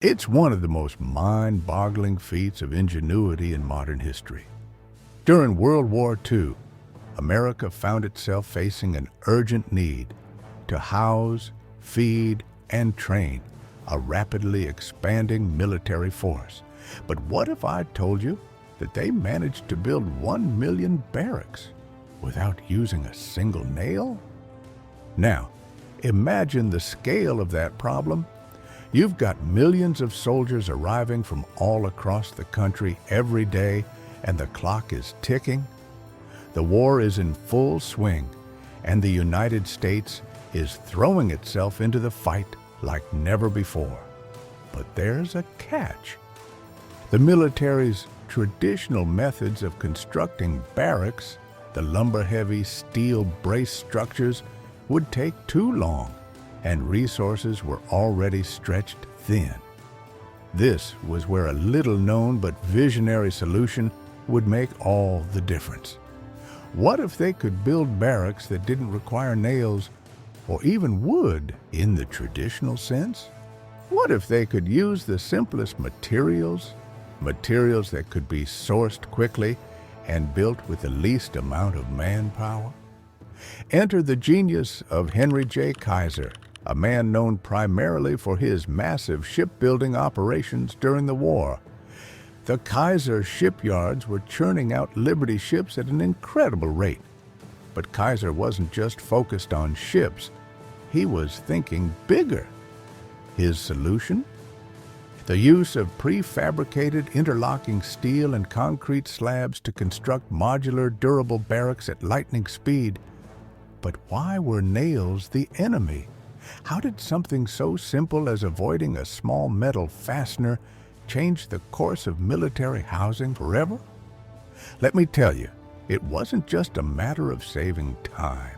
It's one of the most mind-boggling feats of ingenuity in modern history. During World War II, America found itself facing an urgent need to house, feed, and train a rapidly expanding military force. But what if I told you that they managed to build 1 million barracks without using a single nail? Now, imagine the scale of that problem. You've got millions of soldiers arriving from all across the country every day, and the clock is ticking. The war is in full swing, and the United States is throwing itself into the fight like never before. But there's a catch. The military's traditional methods of constructing barracks, the lumber-heavy steel brace structures, would take too long, and resources were already stretched thin. This was where a little-known but visionary solution would make all the difference. What if they could build barracks that didn't require nails or even wood in the traditional sense? What if they could use the simplest materials that could be sourced quickly and built with the least amount of manpower? Enter the genius of Henry J. Kaiser, a man known primarily for his massive shipbuilding operations during the war. The Kaiser shipyards were churning out Liberty ships at an incredible rate. But Kaiser wasn't just focused on ships. He was thinking bigger. His solution? The use of prefabricated interlocking steel and concrete slabs to construct modular, durable barracks at lightning speed. But why were nails the enemy? How did something so simple as avoiding a small metal fastener change the course of military housing forever? Let me tell you, it wasn't just a matter of saving time.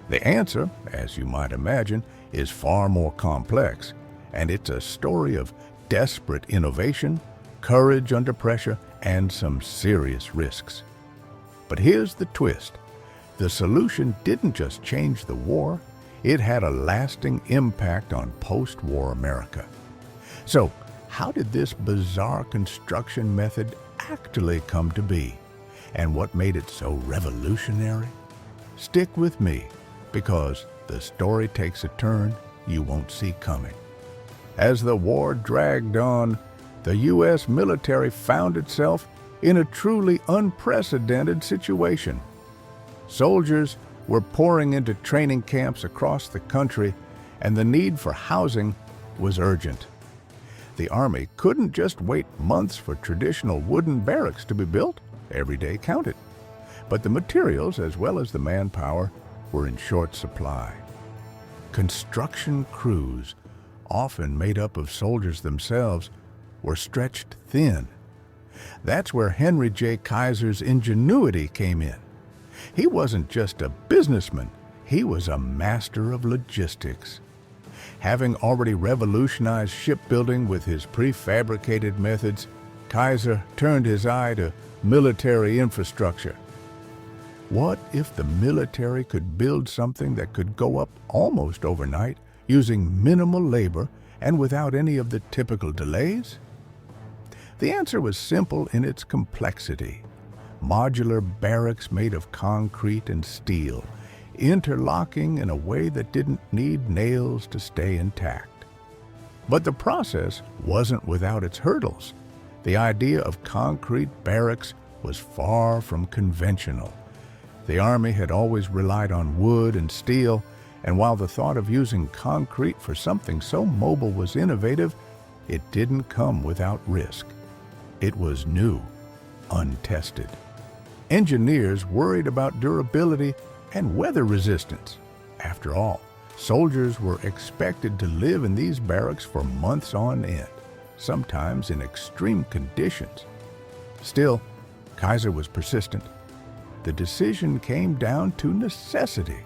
The answer, as you might imagine, is far more complex, and it's a story of desperate innovation, courage under pressure, and some serious risks. But here's the twist. The solution didn't just change the war, it had a lasting impact on post-war America. So, how did this bizarre construction method actually come to be? And what made it so revolutionary? Stick with me, because the story takes a turn you won't see coming. As the war dragged on, the U.S. military found itself in a truly unprecedented situation. Soldiers were pouring into training camps across the country, and the need for housing was urgent. The Army couldn't just wait months for traditional wooden barracks to be built. Every day counted. But the materials, as well as the manpower, were in short supply. Construction crews, often made up of soldiers themselves, were stretched thin. That's where Henry J. Kaiser's ingenuity came in. He wasn't just a businessman, he was a master of logistics. Having already revolutionized shipbuilding with his prefabricated methods, Kaiser turned his eye to military infrastructure. What if the military could build something that could go up almost overnight, using minimal labor and without any of the typical delays? The answer was simple in its complexity. Modular barracks made of concrete and steel, interlocking in a way that didn't need nails to stay intact. But the process wasn't without its hurdles. The idea of concrete barracks was far from conventional. The Army had always relied on wood and steel, and while the thought of using concrete for something so mobile was innovative, it didn't come without risk. It was new, untested. Engineers worried about durability and weather resistance. After all, soldiers were expected to live in these barracks for months on end, sometimes in extreme conditions. Still, Kaiser was persistent. The decision came down to necessity.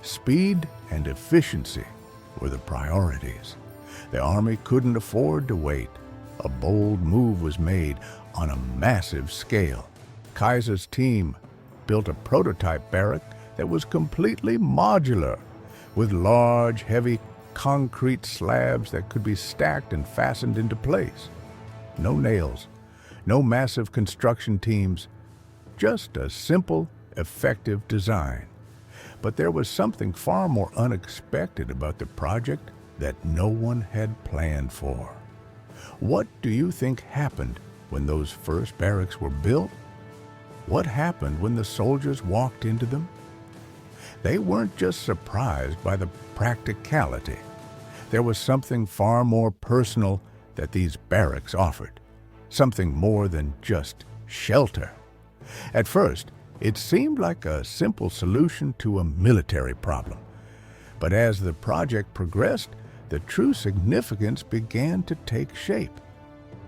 Speed and efficiency were the priorities. The Army couldn't afford to wait. A bold move was made on a massive scale. Kaiser's team built a prototype barrack that was completely modular, with large, heavy concrete slabs that could be stacked and fastened into place. No nails, no massive construction teams, just a simple, effective design. But there was something far more unexpected about the project that no one had planned for. What do you think happened when those first barracks were built? What happened when the soldiers walked into them? They weren't just surprised by the practicality. There was something far more personal that these barracks offered, something more than just shelter. At first, it seemed like a simple solution to a military problem. But as the project progressed, the true significance began to take shape.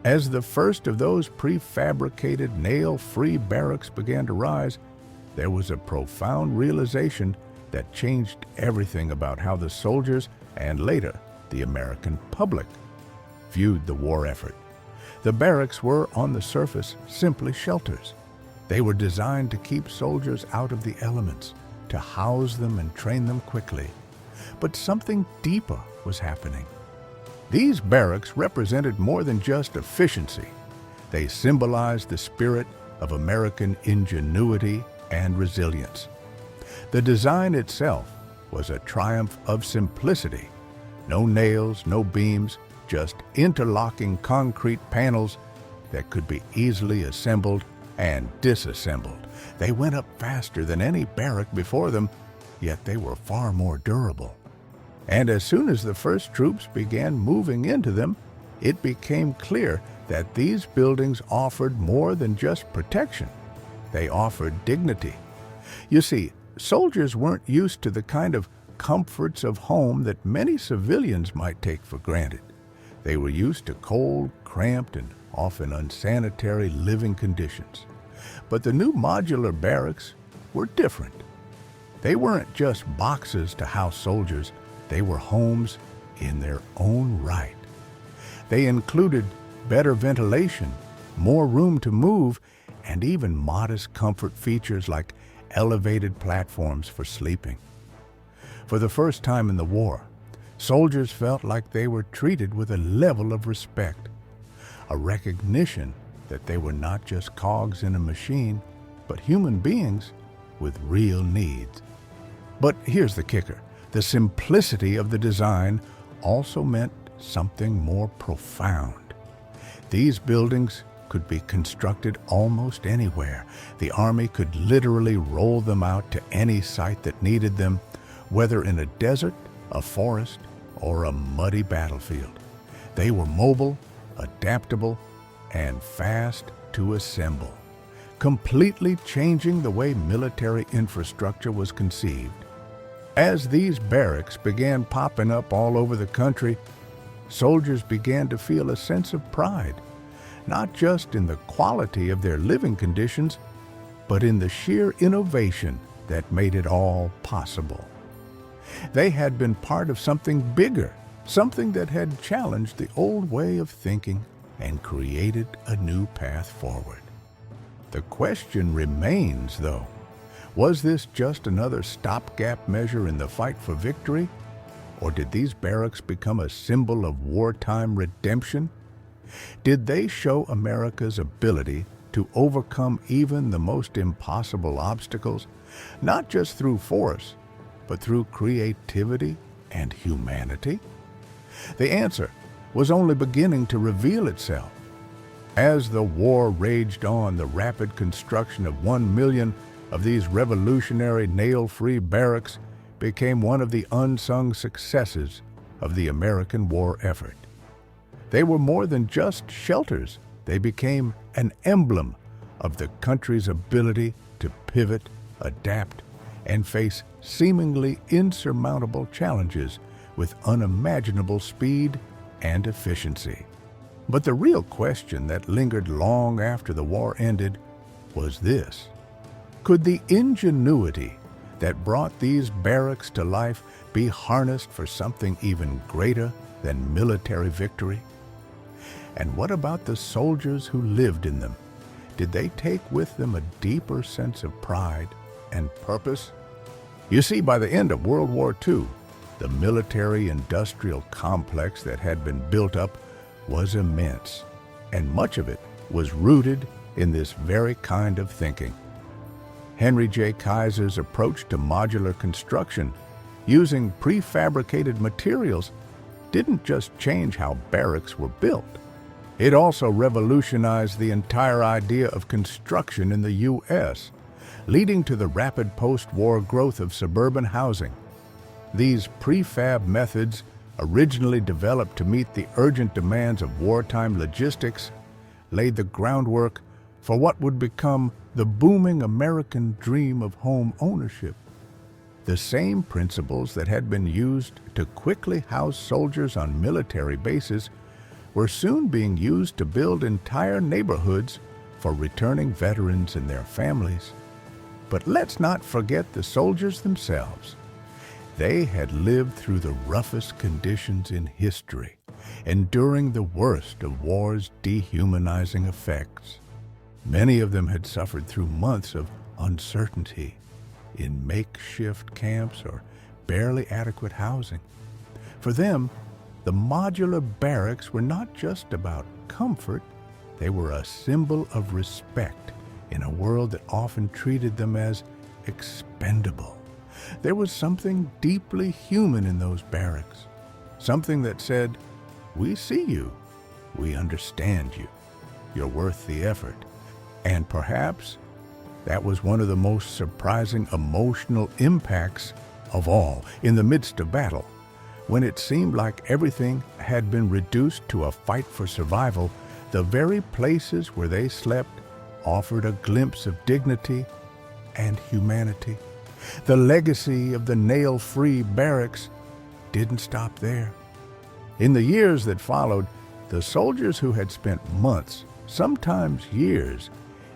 As the first of those prefabricated, nail-free barracks began to rise, there was a profound realization that changed everything about how the soldiers, and later the American public, viewed the war effort. The barracks were, on the surface, simply shelters. They were designed to keep soldiers out of the elements, to house them and train them quickly. But something deeper was happening. These barracks represented more than just efficiency. They symbolized the spirit of American ingenuity and resilience. The design itself was a triumph of simplicity. No nails, no beams, just interlocking concrete panels that could be easily assembled and disassembled. They went up faster than any barrack before them, yet they were far more durable. And as soon as the first troops began moving into them, it became clear that these buildings offered more than just protection. They offered dignity. You see, soldiers weren't used to the kind of comforts of home that many civilians might take for granted. They were used to cold, cramped, and often unsanitary living conditions. But the new modular barracks were different. They weren't just boxes to house soldiers, they were homes in their own right. They included better ventilation, more room to move, and even modest comfort features like elevated platforms for sleeping. For the first time in the war, soldiers felt like they were treated with a level of respect, a recognition that they were not just cogs in a machine, but human beings with real needs. But here's the kicker. The simplicity of the design also meant something more profound. These buildings could be constructed almost anywhere. The Army could literally roll them out to any site that needed them, whether in a desert, a forest, or a muddy battlefield. They were mobile, adaptable, and fast to assemble, completely changing the way military infrastructure was conceived. As these barracks began popping up all over the country, soldiers began to feel a sense of pride, not just in the quality of their living conditions, but in the sheer innovation that made it all possible. They had been part of something bigger, something that had challenged the old way of thinking and created a new path forward. The question remains, though, was this just another stopgap measure in the fight for victory? Or did these barracks become a symbol of wartime redemption? Did they show America's ability to overcome even the most impossible obstacles, not just through force, but through creativity and humanity? The answer was only beginning to reveal itself. As the war raged on, the rapid construction of 1 million of these revolutionary nail-free barracks became one of the unsung successes of the American war effort. They were more than just shelters. They became an emblem of the country's ability to pivot, adapt, and face seemingly insurmountable challenges with unimaginable speed and efficiency. But the real question that lingered long after the war ended was this: could the ingenuity that brought these barracks to life be harnessed for something even greater than military victory? And what about the soldiers who lived in them? Did they take with them a deeper sense of pride and purpose? You see, by the end of World War II, The military-industrial complex that had been built up was immense, and much of it was rooted in this very kind of thinking. Henry J. Kaiser's approach to modular construction, using prefabricated materials, didn't just change how barracks were built. It also revolutionized the entire idea of construction in the U.S., leading to the rapid post-war growth of suburban housing. These prefab methods, originally developed to meet the urgent demands of wartime logistics, laid the groundwork for what would become the booming American dream of home ownership. The same principles that had been used to quickly house soldiers on military bases were soon being used to build entire neighborhoods for returning veterans and their families. But let's not forget the soldiers themselves. They had lived through the roughest conditions in history, enduring the worst of war's dehumanizing effects. Many of them had suffered through months of uncertainty in makeshift camps or barely adequate housing. For them, the modular barracks were not just about comfort, they were a symbol of respect in a world that often treated them as expendable. There was something deeply human in those barracks, something that said, "We see you, we understand you, you're worth the effort." And perhaps that was one of the most surprising emotional impacts of all. In the midst of battle, when it seemed like everything had been reduced to a fight for survival, the very places where they slept offered a glimpse of dignity and humanity. The legacy of the nail-free barracks didn't stop there. In the years that followed, the soldiers who had spent months, sometimes years,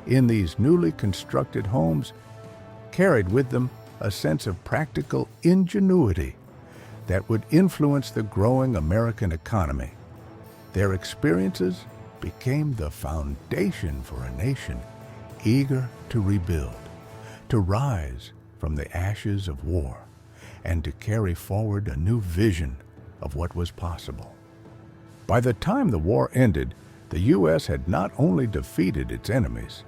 in these newly constructed homes carried with them a sense of practical ingenuity that would influence the growing American economy. Their experiences became the foundation for a nation eager to rebuild, to rise from the ashes of war, and to carry forward a new vision of what was possible. By the time the war ended, the U.S. had not only defeated its enemies,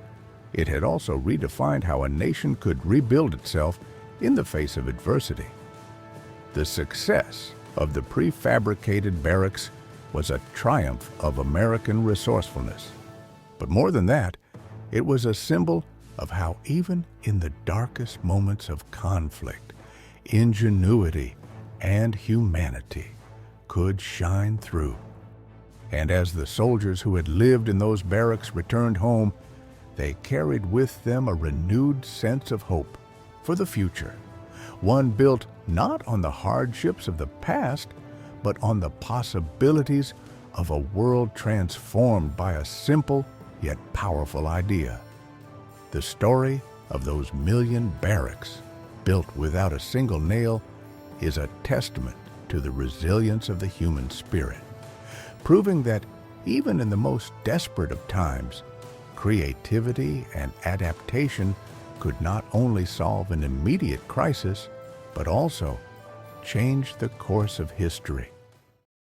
it had also redefined how a nation could rebuild itself in the face of adversity. The success of the prefabricated barracks was a triumph of American resourcefulness. But more than that, it was a symbol of how even in the darkest moments of conflict, ingenuity and humanity could shine through. And as the soldiers who had lived in those barracks returned home, they carried with them a renewed sense of hope for the future, one built not on the hardships of the past, but on the possibilities of a world transformed by a simple yet powerful idea. The story of those million barracks, built without a single nail, is a testament to the resilience of the human spirit, proving that even in the most desperate of times, creativity and adaptation could not only solve an immediate crisis, but also change the course of history.